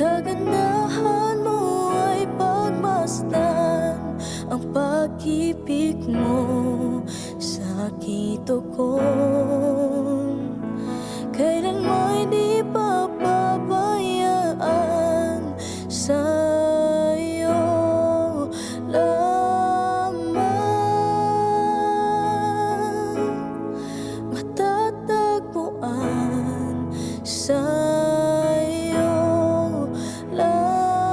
kagandahan mo ay pagmasdan ang pag-ibig mo sa kitokon. Kailan mo'y di papabayaan, sa'yo lamang matatagpuan, sa'yo lamang.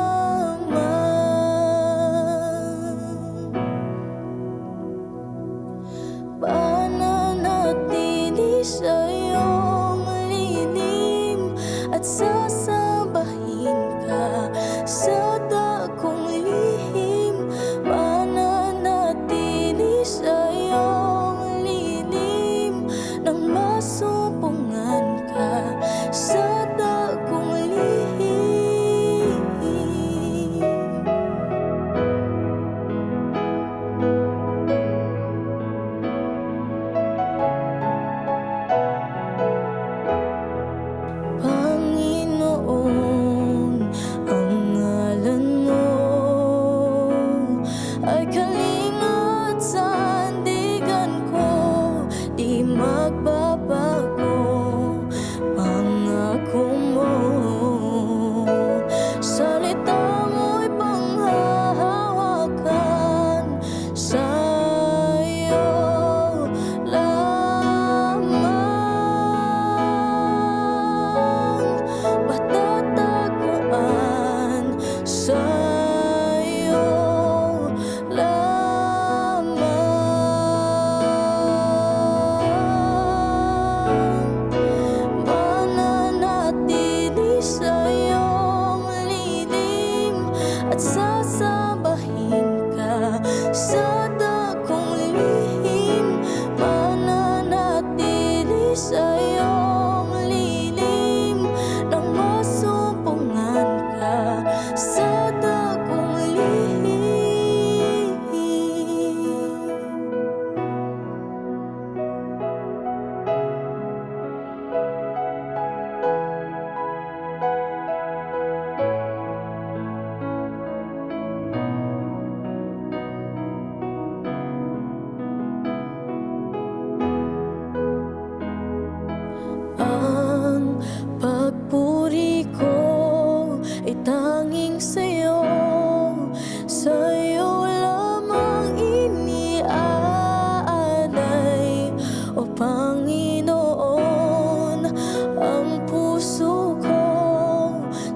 Pananatili sa iyong lilim at sasabahin ka sa dakong lihim. Pananatili sa iyong lilim nang masumpungan ka sa dakong lihim. Panginoon, ang ngalan mo ay kalinga at sandigan ko, di magbabago. Pangako mo, salita mo'y panghahawakan, sa'yo lamang matatagpuan, sa'yo lamang. Mananatili sa iyong lilim at sasabahin ka sa dakong lihim. Mananatili sa iyong lilim nang masumpungan ka sa dakong lihim. Ang pagpuri ko ay tanging sa'yo, sa'yo lamang iniaalay, o Panginoon. Ang puso ko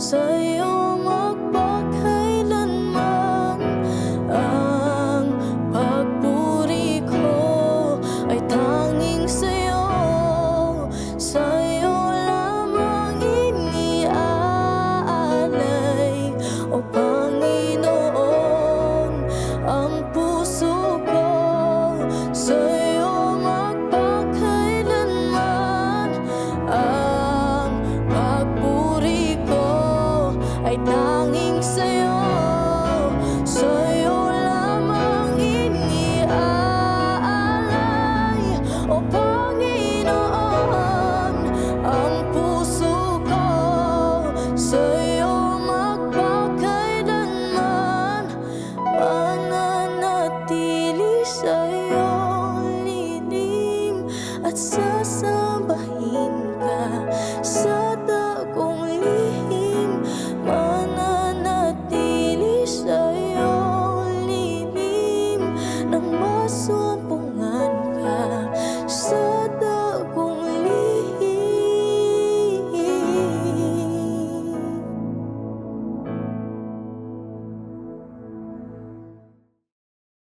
sa'yo magpakailanman. Ang pagpuri ko ay tanging sa'yo, sa'yo lamang iniaalay, o Panginoon. Ang puso ko sa'yo magpakailanman. Ang pagpuri ko ay tanging sa'yo, sa'yo lamang iniaalay, o Panginoon. Ang puso ko sa'yo magpakailanman. Mananatili sa iyong lilim at sasabahin ka sa